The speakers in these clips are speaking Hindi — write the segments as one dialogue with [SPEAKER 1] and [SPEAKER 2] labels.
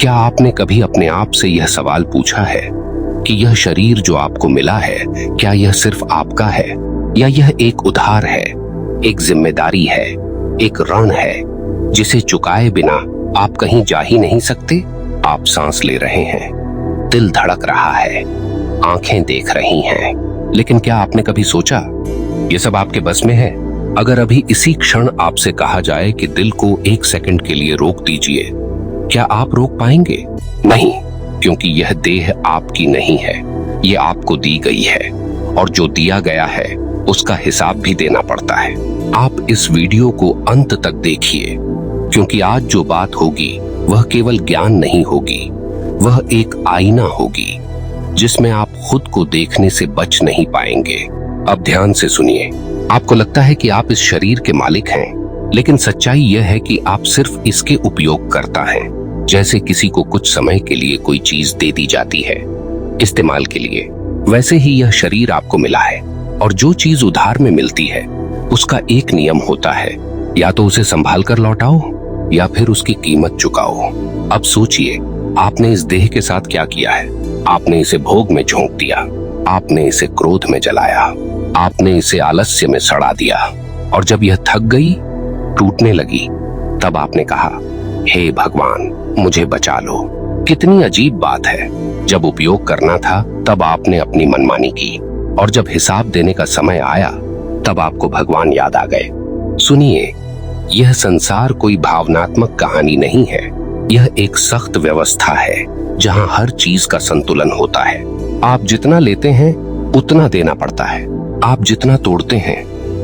[SPEAKER 1] क्या आपने कभी अपने आप से यह सवाल पूछा है कि यह शरीर जो आपको मिला है, क्या यह सिर्फ आपका है या यह एक उधार है, एक जिम्मेदारी है, एक ऋण है जिसे चुकाए बिना आप कहीं जा ही नहीं सकते? आप सांस ले रहे हैं, दिल धड़क रहा है, आंखें देख रही हैं, लेकिन क्या आपने कभी सोचा यह सब आपके बस में है? अगर अभी इसी क्षण आपसे कहा जाए कि दिल को 1 सेकंड के लिए रोक दीजिए, क्या आप रोक पाएंगे? नहीं, क्योंकि यह देह आपकी नहीं है, यह आपको दी गई है और जो दिया गया है उसका हिसाब भी देना पड़ता है। आप इस वीडियो को अंत तक देखिए, क्योंकि आज जो बात होगी वह केवल ज्ञान नहीं होगी, वह एक आईना होगी जिसमें आप खुद को देखने से बच नहीं पाएंगे। अब ध्यान से सुनिए। आपको लगता है कि आप इस शरीर के मालिक हैं, लेकिन सच्चाई यह है कि आप सिर्फ इसके उपयोगकर्ता हैं। जैसे किसी को कुछ समय के लिए कोई चीज दे दी जाती है इस्तेमाल के लिए, वैसे ही यह शरीर आपको मिला है और जो चीज उधार में मिलती है उसका एक नियम होता है, या तो उसे संभाल कर लौटाओ या फिर उसकी कीमत चुकाओ। अब सोचिए, आपने इस देह के साथ क्या किया है? आपने इसे भोग में झोंक दिया, आपने इसे क्रोध में जलाया, आपने इसे आलस्य में सड़ा दिया, और जब यह थक गई, टूटने लगी, तब आपने कहा, हे भगवान मुझे बचा लो। कितनी अजीब बात है। जब उपयोग करना था तब आपने अपनी मनमानी की, और जब हिसाब देने का समय आया तब आपको भगवान याद आ गए। सुनिए, यह संसार कोई भावनात्मक कहानी नहीं है, यह एक सख्त व्यवस्था है जहां हर चीज का संतुलन होता है। आप जितना लेते हैं उतना देना पड़ता है, आप जितना तोड़ते हैं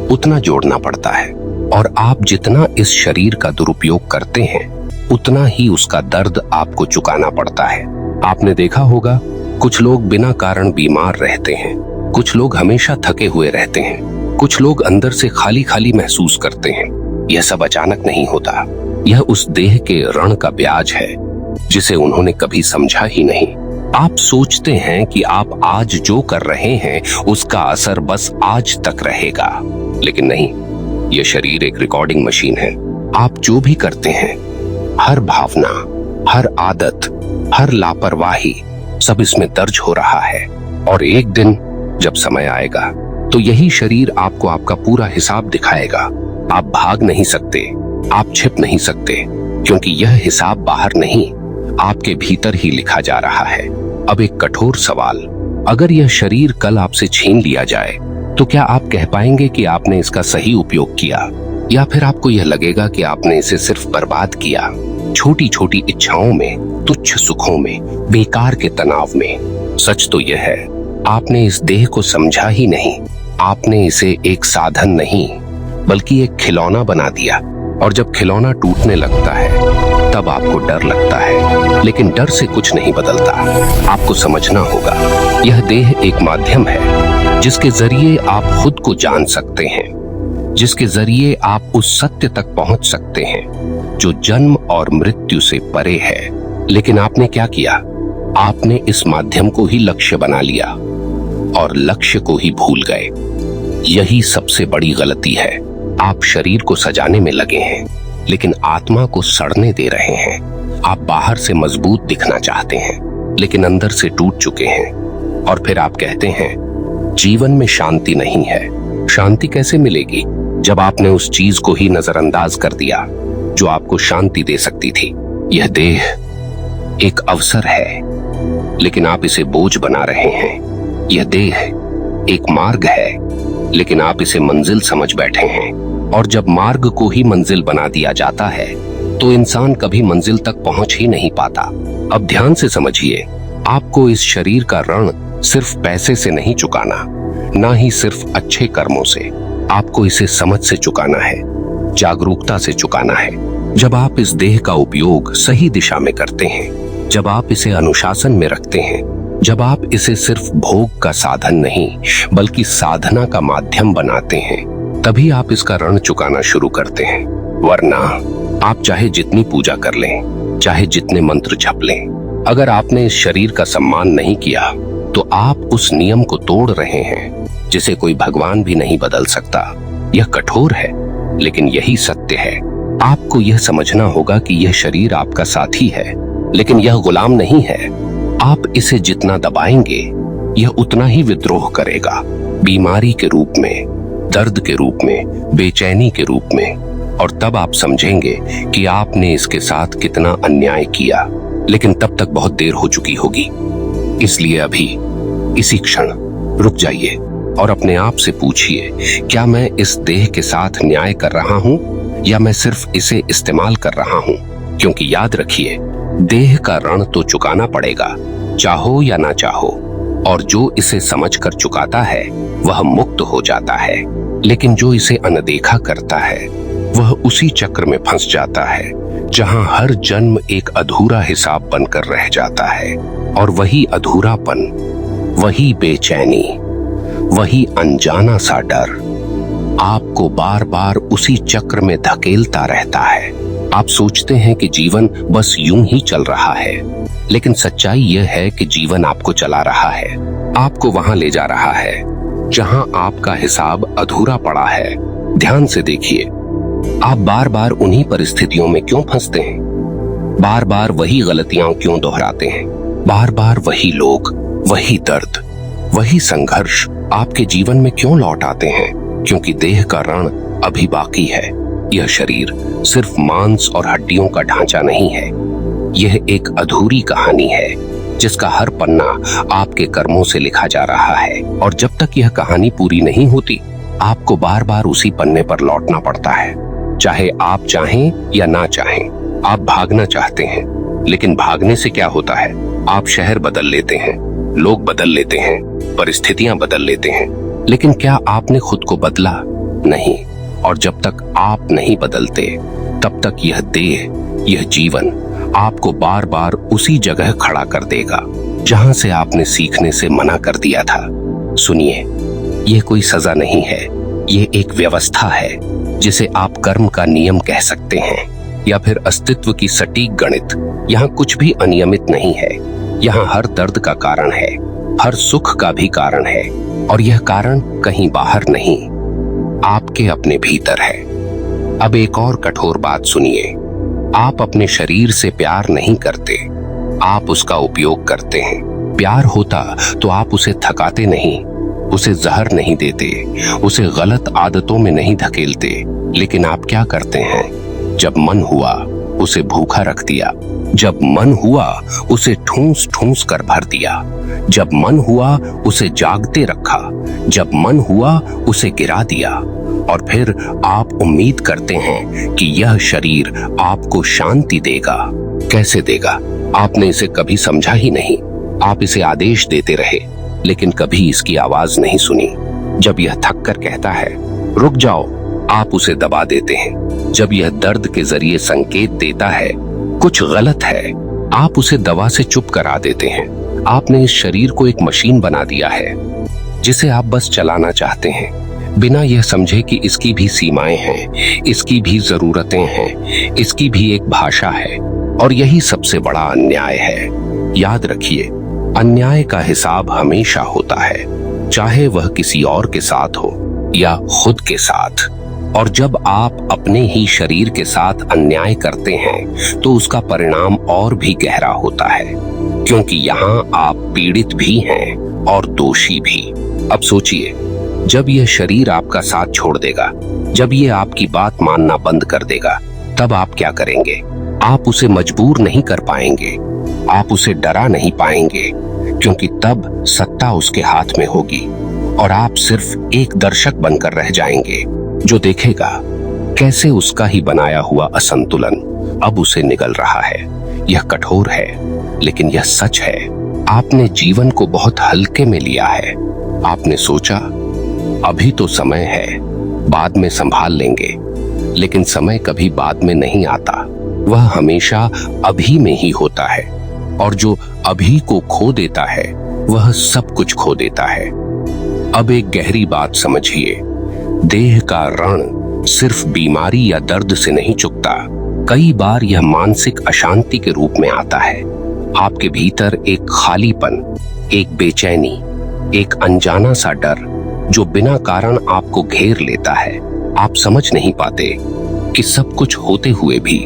[SPEAKER 1] उतना जोड़ना पड़ता है, और आप जितना इस शरीर का दुरुपयोग करते हैं उतना ही उसका दर्द आपको चुकाना पड़ता है। आपने देखा होगा, कुछ लोग बिना कारण बीमार रहते हैं, कुछ लोग हमेशा थके हुए रहते हैं, कुछ लोग अंदर से खाली खाली महसूस करते हैं। यह सब अचानक नहीं होता, यह उस देह के ऋण का ब्याज है जिसे उन्होंने कभी समझा ही नहीं। आप सोचते हैं कि आप आज जो कर रहे हैं उसका असर बस आज तक रहेगा, लेकिन नहीं, यह शरीर एक रिकॉर्डिंग मशीन है। आप जो भी करते हैं, हर भावना, हर आदत, हर लापरवाही, सब इसमें दर्ज हो रहा है, और एक दिन जब समय आएगा तो यही शरीर आपको आपका पूरा हिसाब दिखाएगा। आप भाग नहीं सकते, आप छिप नहीं सकते, क्योंकि यह हिसाब बाहर नहीं, आपके भीतर ही लिखा जा रहा है। अब एक कठोर सवाल, अगर यह शरीर कल आपसे छीन लिया जाए तो क्या आप कह पाएंगे कि आपने इसका सही उपयोग किया, या फिर आपको यह लगेगा कि आपने इसे सिर्फ बर्बाद किया, छोटी छोटी इच्छाओं में, तुच्छ सुखों में, बेकार के तनाव में? सच तो यह है, आपने इस देह को समझा ही नहीं, आपने इसे एक साधन नहीं बल्कि एक खिलौना बना दिया, और जब खिलौना टूटने लगता है तब आपको डर लगता है, लेकिन डर से कुछ नहीं बदलता। आपको समझना होगा, यह देह एक माध्यम है जिसके जरिए आप खुद को जान सकते हैं, जिसके जरिए आप उस सत्य तक पहुंच सकते हैं जो जन्म और मृत्यु से परे है। लेकिन आपने क्या किया? आपने इस माध्यम को ही लक्ष्य बना लिया और लक्ष्य को ही भूल गए। यही सबसे बड़ी गलती है। आप शरीर को सजाने में लगे हैं, लेकिन आत्मा को सड़ने दे रहे हैं। आप बाहर से मजबूत दिखना चाहते हैं, लेकिन अंदर से टूट चुके हैं। और फिर आप कहते हैं, जीवन में शांति नहीं है। शांति कैसे मिलेगी जब आपने उस चीज को ही नजरअंदाज कर दिया जो आपको शांति दे सकती थी? यह देह एक अवसर है, लेकिन आप इसे बोझ बना रहे हैं। यह देह एक मार्ग है, लेकिन आप इसे मंजिल समझ बैठे हैं। और जब मार्ग को ही मंजिल बना दिया जाता है तो इंसान कभी मंजिल तक पहुंच ही नहीं पाता। अब ध्यान से समझिए, आपको इस शरीर का ऋण सिर्फ पैसे से नहीं चुकाना, ना ही सिर्फ अच्छे कर्मों से। आपको इसे समझ से चुकाना है, जागरूकता से चुकाना है। जब आप इस देह का उपयोग सही दिशा में करते हैं, जब आप इसे अनुशासन में रखते हैं, जब आप इसे सिर्फ भोग का साधन नहीं बल्कि साधना का माध्यम बनाते हैं, तभी आप इसका ऋण चुकाना शुरू करते हैं। वरना आप चाहे जितनी पूजा कर लें, चाहे जितने मंत्र जप लें, अगर आपने इस शरीर का सम्मान नहीं किया तो आप उस नियम को तोड़ रहे हैं जिसे कोई भगवान भी नहीं बदल सकता। यह कठोर है, लेकिन यही सत्य है। आपको यह समझना होगा कि यह शरीर आपका साथी है, लेकिन यह गुलाम नहीं है। आप इसे जितना दबाएंगे यह उतना ही विद्रोह करेगा, बीमारी के रूप में, दर्द के रूप में, बेचैनी के रूप में। और तब आप समझेंगे कि आपने इसके साथ कितना अन्याय किया, लेकिन तब तक बहुत देर हो चुकी होगी। इसलिए अभी इसी क्षण रुक जाइए और अपने आप से पूछिए, क्या मैं इस देह के साथ न्याय कर रहा हूं या मैं सिर्फ इसे इस्तेमाल कर रहा हूं? क्योंकि याद रखिए, देह का ऋण तो चुकाना पड़ेगा, चाहो या ना चाहो। और जो इसे समझकर चुकाता है वह मुक्त हो जाता है, लेकिन जो इसे अनदेखा करता है वह उसी चक्र में फंस जाता है जहां हर जन्म एक अधूरा हिसाब बनकर रह जाता है। और वही अधूरापन, वही बेचैनी, वही अनजाना सा डर आपको बार बार उसी चक्र में धकेलता रहता है। आप सोचते हैं कि जीवन बस यूं ही चल रहा है, लेकिन सच्चाई यह है कि जीवन आपको चला रहा है, आपको वहां ले जा रहा है जहां आपका हिसाब अधूरा पड़ा है। ध्यान से देखिए, आप बार बार उन्हीं परिस्थितियों में क्यों फंसते हैं? बार बार वही गलतियां क्यों दोहराते हैं? बार बार वही लोग, वही दर्द, वही संघर्ष आपके जीवन में क्यों लौट आते हैं? क्योंकि देह का ऋण अभी बाकी है। यह शरीर सिर्फ मांस और हड्डियों का ढांचा नहीं है, यह एक अधूरी कहानी है जिसका हर पन्ना आपके कर्मों से लिखा जा रहा है। और जब तक यह कहानी पूरी नहीं होती, आपको बार बार उसी पन्ने पर लौटना पड़ता है, चाहे आप चाहें या ना चाहें। आप भागना चाहते हैं, लेकिन भागने से क्या होता है? आप शहर बदल लेते हैं, लोग बदल लेते हैं, परिस्थितियां बदल लेते हैं, लेकिन क्या आपने खुद को बदला? नहीं। और जब तक आप नहीं बदलते, तब तक यह देह, यह जीवन आपको बार बार उसी जगह खड़ा कर देगा जहां से आपने सीखने से मना कर दिया था। सुनिए, यह कोई सजा नहीं है, यह एक व्यवस्था है जिसे आप कर्म का नियम कह सकते हैं, या फिर अस्तित्व की सटीक गणित। यहाँ कुछ भी अनियमित नहीं है, यहाँ हर दर्द का कारण है, हर सुख का भी कारण है, और यह कारण कहीं बाहर नहीं, आपके अपने भीतर है। अब एक और कठोर बात सुनिए, आप अपने शरीर से प्यार नहीं करते, आप उसका उपयोग करते हैं। प्यार होता तो आप उसे थकाते नहीं, उसे जहर नहीं देते, उसे गलत आदतों में नहीं धकेलते। लेकिन आप क्या करते हैं? जब मन हुआ उसे भूखा रख दिया, जब मन हुआ उसे ठूंस ठूंस कर भर दिया, जब मन हुआ उसे जागते रखा, जब मन हुआ उसे गिरा दिया। और फिर आप उम्मीद करते हैं कि यह शरीर आपको शांति देगा। कैसे देगा? आपने इसे कभी समझा ही नहीं। आप इसे आदेश देते रहे, लेकिन कभी इसकी आवाज नहीं सुनी। जब यह थक कर कहता है रुक जाओ, आप उसे दबा देते हैं। जब यह दर्द के जरिए संकेत देता है कुछ गलत है, आप उसे दवा से चुप करा देते हैं। आपने इस शरीर को एक मशीन बना दिया है जिसे आप बस चलाना चाहते हैं, बिना यह समझे कि इसकी भी सीमाएं हैं, इसकी भी जरूरतें हैं, इसकी भी एक भाषा है। और यही सबसे बड़ा अन्याय है। याद रखिए, अन्याय का हिसाब हमेशा होता है, चाहे वह किसी और के साथ हो या खुद के साथ। और जब आप अपने ही शरीर के साथ अन्याय करते हैं तो उसका परिणाम और भी गहरा होता है, क्योंकि यहाँ आप पीड़ित भी हैं और दोषी भी। अब सोचिए, जब यह शरीर आपका साथ छोड़ देगा, जब ये आपकी बात मानना बंद कर देगा, तब आप क्या करेंगे? आप उसे मजबूर नहीं कर पाएंगे, आप उसे डरा नहीं पाएंगे, क्योंकि तब सत्ता उसके हाथ में होगी और आप सिर्फ एक दर्शक बनकर रह जाएंगे जो देखेगा कैसे उसका ही बनाया हुआ असंतुलन अब उसे निगल रहा है। यह कठोर है, लेकिन यह सच है। आपने जीवन को बहुत हल्के में लिया है। आपने सोचा अभी तो समय है, बाद में संभाल लेंगे, लेकिन समय कभी बाद में नहीं आता, वह हमेशा अभी में ही होता है। और जो अभी को खो देता है वह सब कुछ खो देता है। अब एक गहरी बात समझिए, देह का ऋण सिर्फ बीमारी या दर्द से नहीं चुकता, कई बार यह मानसिक अशांति के रूप में आता है। आपके भीतर एक खालीपन, एक बेचैनी, एक अनजाना सा डर जो बिना कारण आपको घेर लेता है। आप समझ नहीं पाते कि सब कुछ होते हुए भी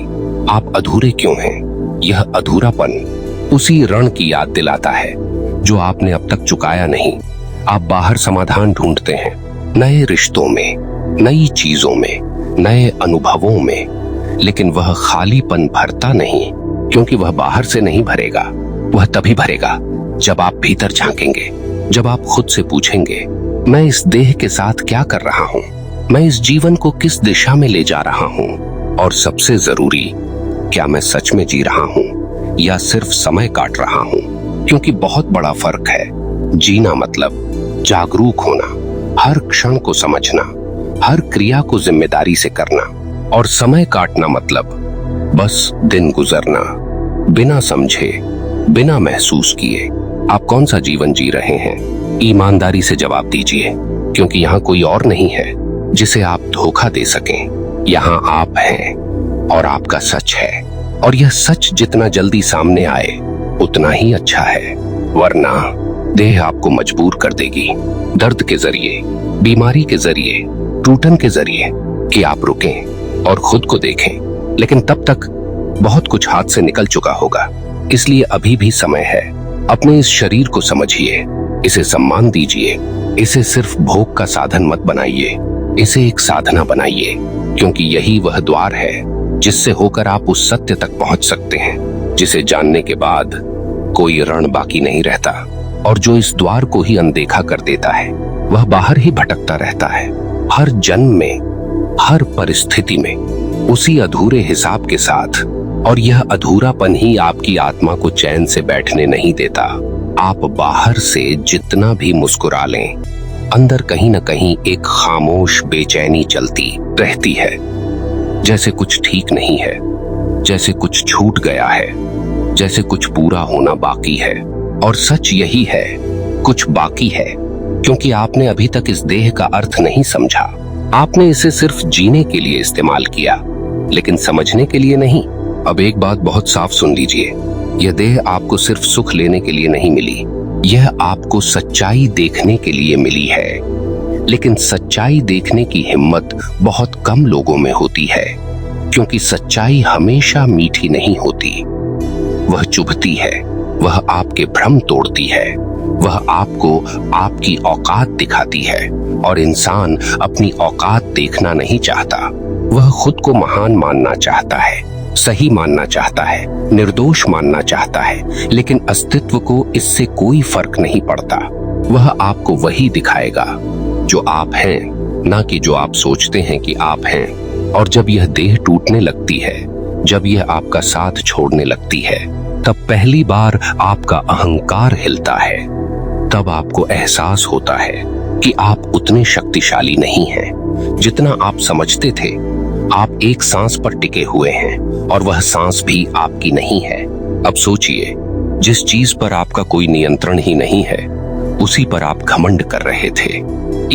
[SPEAKER 1] आप अधूरे क्यों हैं। यह अधूरापन उसी ऋण की याद दिलाता है जो आपने अब तक चुकाया नहीं। आप बाहर समाधान ढूंढते हैं, नए रिश्तों में, नई चीजों में, नए अनुभवों में, लेकिन वह खालीपन भरता नहीं, क्योंकि वह बाहर से नहीं भरेगा। वह तभी भरेगा जब आप भीतर झांकेंगे, जब आप खुद से पूछेंगे, मैं इस देह के साथ क्या कर रहा हूं, मैं इस जीवन को किस दिशा में ले जा रहा हूं, और सबसे जरूरी, क्या मैं सच में जी रहा हूं या सिर्फ समय काट रहा हूं। क्योंकि बहुत बड़ा फर्क है। जीना मतलब जागरूक होना, हर क्षण को समझना, हर क्रिया को जिम्मेदारी से करना, और समय काटना मतलब बस दिन गुजरना, बिना समझे, बिना महसूस किए। आप कौन सा जीवन जी रहे हैं? ईमानदारी से जवाब दीजिए, क्योंकि यहाँ कोई और नहीं है जिसे आप धोखा दे सकें। यहाँ आप हैं और आपका सच है, और यह सच जितना जल्दी सामने आए उतना ही अच्छा है। वरना देह आपको मजबूर कर देगी, दर्द के जरिए, बीमारी के जरिए, टूटन के जरिए, कि आप रुकें और खुद को देखें। लेकिन तब तक बहुत कुछ हाथ से निकल चुका होगा। इसलिए अभी भी समय है। अपने इस शरीर को समझिए, इसे सम्मान दीजिए, इसे सिर्फ भोग का साधन मत बनाइए, इसे एक साधना बनाइए, क्योंकि यही वह द्वार है जिससे होकर आप उस सत्य तक पहुंच सकते हैं जिसे जानने के बाद कोई रण बाकी नहीं रहता। और जो इस द्वार को ही अनदेखा कर देता है वह बाहर ही भटकता रहता है, हर जन्म में, हर परिस्थिति में, उसी अधूरे हिसाब के साथ। और यह अधूरापन ही आपकी आत्मा को चैन से बैठने नहीं देता। आप बाहर से जितना भी मुस्कुरा लें, अंदर कहीं न कहीं एक खामोश बेचैनी चलती रहती है, जैसे कुछ ठीक नहीं है, जैसे कुछ छूट गया है, जैसे कुछ पूरा होना बाकी है। और सच यही है, कुछ बाकी है, क्योंकि आपने अभी तक इस देह का अर्थ नहीं समझा। आपने इसे सिर्फ जीने के लिए इस्तेमाल किया, लेकिन समझने के लिए नहीं। अब एक बात बहुत साफ सुन लीजिए, यह देह आपको सिर्फ सुख लेने के लिए नहीं मिली, यह आपको सच्चाई देखने के लिए मिली है। लेकिन सच्चाई देखने की हिम्मत बहुत कम लोगों में होती है, क्योंकि सच्चाई हमेशा मीठी नहीं होती। वह चुभती है, वह आपके भ्रम तोड़ती है, वह आपको आपकी औकात दिखाती है। और इंसान अपनी औकात देखना नहीं चाहता। वह खुद को महान मानना चाहता है, सही मानना चाहता है, निर्दोष मानना चाहता है, लेकिन अस्तित्व को इससे कोई फर्क नहीं पड़ता। वह आपको वही दिखाएगा जो आप हैं, ना कि जो आप सोचते हैं कि आप हैं। और जब यह देह टूटने लगती है, जब यह आपका साथ छोड़ने लगती है, तब पहली बार आपका अहंकार हिलता है। तब आपको एहसास होता है कि आप उतने शक्तिशाली नहीं हैं जितना आप समझते थे। आप एक सांस पर टिके हुए हैं, और वह सांस भी आपकी नहीं है। अब सोचिए, जिस चीज पर आपका कोई नियंत्रण ही नहीं है, उसी पर आप घमंड कर रहे थे।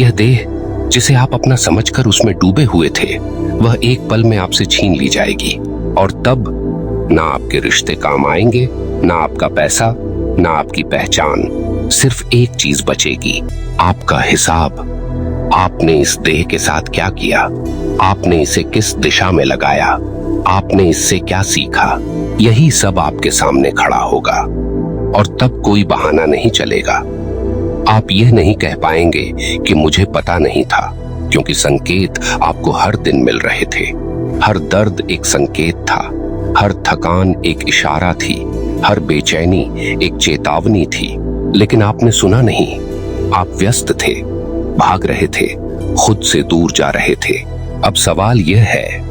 [SPEAKER 1] यह देह जिसे आप अपना समझकर उसमें डूबे हुए थे, वह एक पल में आपसे छीन ली जाएगी। और तब ना आपके रिश्ते काम आएंगे, ना आपका पैसा, ना आपकी पहचान। सिर्फ एक चीज बचेगी, आपका हिसाब। आपने इस देह के साथ क्या किया? आपने इसे किस दिशा में लगाया? आपने इससे क्या सीखा? यही सब आपके सामने खड़ा होगा। और तब कोई बहाना नहीं चलेगा। आप यह नहीं कह पाएंगे कि मुझे पता नहीं था, क्योंकि संकेत आपको हर दिन मिल रहे थे। हर दर्द एक संकेत था, हर थकान एक इशारा थी, हर बेचैनी एक चेतावनी थी। लेकिन आपने सुना नहीं। आप व्यस्त थे, भाग रहे थे, खुद से दूर जा रहे थे। अब सवाल यह है,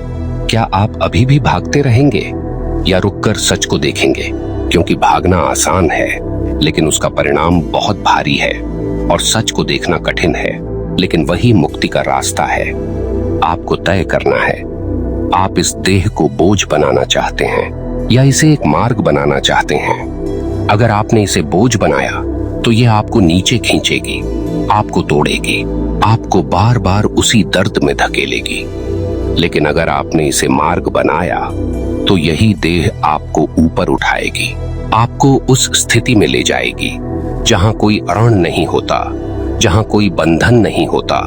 [SPEAKER 1] क्या आप अभी भी भागते रहेंगे या रुककर सच को देखेंगे? क्योंकि भागना आसान है, लेकिन उसका परिणाम बहुत भारी है। और सच को देखना कठिन है, लेकिन वही मुक्ति का रास्ता है। आपको तय करना है, आप इस देह को बोझ बनाना चाहते हैं या इसे एक मार्ग बनाना चाहते हैं। अगर आपने इसे बोझ बनाया तो यह आपको नीचे खींचेगी, आपको तोड़ेगी, आपको बार बार उसी दर्द में धकेलेगी। लेकिन अगर आपने इसे मार्ग बनाया तो यही देह आपको ऊपर उठाएगी, आपको उस स्थिति में ले जाएगी जहां कोई अरण नहीं होता, जहां कोई बंधन नहीं होता,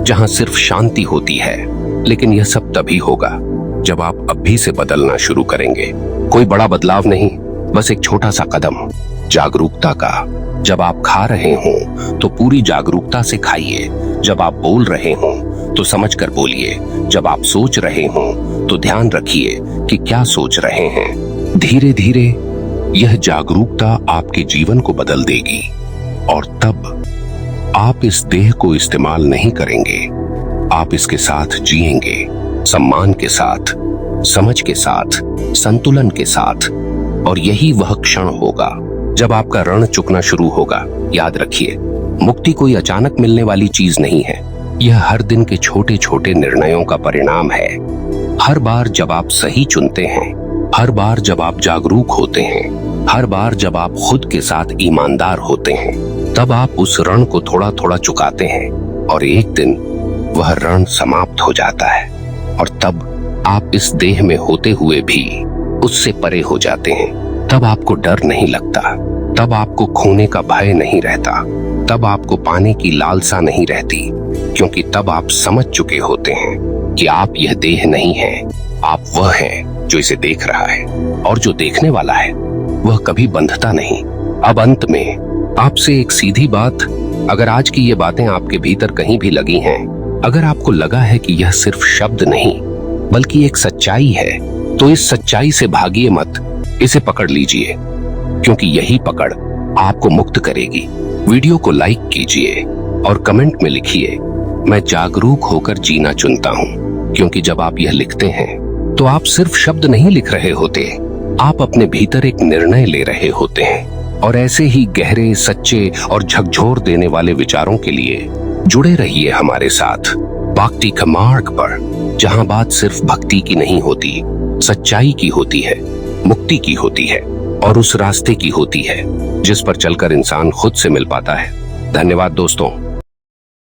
[SPEAKER 1] जहां सिर्फ शांति होती है। लेकिन यह सब तभी होगा जब आप अभी से बदलना शुरू करेंगे। कोई बड़ा बदलाव नहीं, बस एक छोटा सा कदम जागरूकता का। जब आप खा रहे हों तो पूरी जागरूकता से खाइए। जब आप बोल रहे हों तो समझकर बोलिए। जब आप सोच रहे हों तो ध्यान रखिए कि क्या सोच रहे हैं। धीरे धीरे यह जागरूकता आपके जीवन को बदल देगी और तब आप इस देह को इस्तेमाल नहीं करेंगे, आप इसके साथ जिएंगे, सम्मान के साथ, समझ के साथ, संतुलन के साथ। और यही वह क्षण होगा जब आपका ऋण चुकना शुरू होगा। याद रखिए, मुक्ति कोई अचानक मिलने वाली चीज नहीं है। यह हर दिन के छोटे छोटे निर्णयों का परिणाम है। हर बार जब आप सही चुनते हैं, हर बार जब आप जागरूक होते हैं, हर बार जब आप खुद के साथ ईमानदार होते हैं, तब आप उस ऋण को थोड़ा थोड़ा चुकाते हैं और एक दिन वह ऋण समाप्त हो जाता है और तब आप इस देह में होते हुए भी उससे परे हो जाते हैं। तब आपको डर नहीं लगता, तब आपको खोने का भय नहीं रहता, तब आपको पाने की लालसा नहीं रहती, क्योंकि तब आप समझ चुके होते हैं कि आप यह देह नहीं हैं, आप वह हैं जो इसे देख रहा है। और जो देखने वाला है वह कभी बंधता नहीं। अब अंत में आपसे एक सीधी बात, अगर आज की ये बातें आपके भीतर कहीं भी लगी हैं, अगर आपको लगा है कि यह सिर्फ शब्द नहीं बल्कि एक सच्चाई है, तो इस सच्चाई से भागिए मत, इसे पकड़ लीजिए, क्योंकि यही पकड़ आपको मुक्त करेगी। वीडियो को लाइक कीजिए और कमेंट में लिखिए, मैं जागरूक होकर जीना चुनता हूँ। क्योंकि जब आप यह लिखते हैं तो आप सिर्फ शब्द नहीं लिख रहे होते, आप अपने भीतर एक निर्णय ले रहे होते हैं। और ऐसे ही गहरे, सच्चे और झकझोर देने वाले विचारों के लिए जुड़े रहिए हमारे साथ भक्ति का मार्ग पर, जहां बात सिर्फ भक्ति की नहीं होती, सच्चाई की होती है, मुक्ति की होती है और उस रास्ते की होती है जिस पर चलकर इंसान खुद से मिल पाता है। धन्यवाद दोस्तों।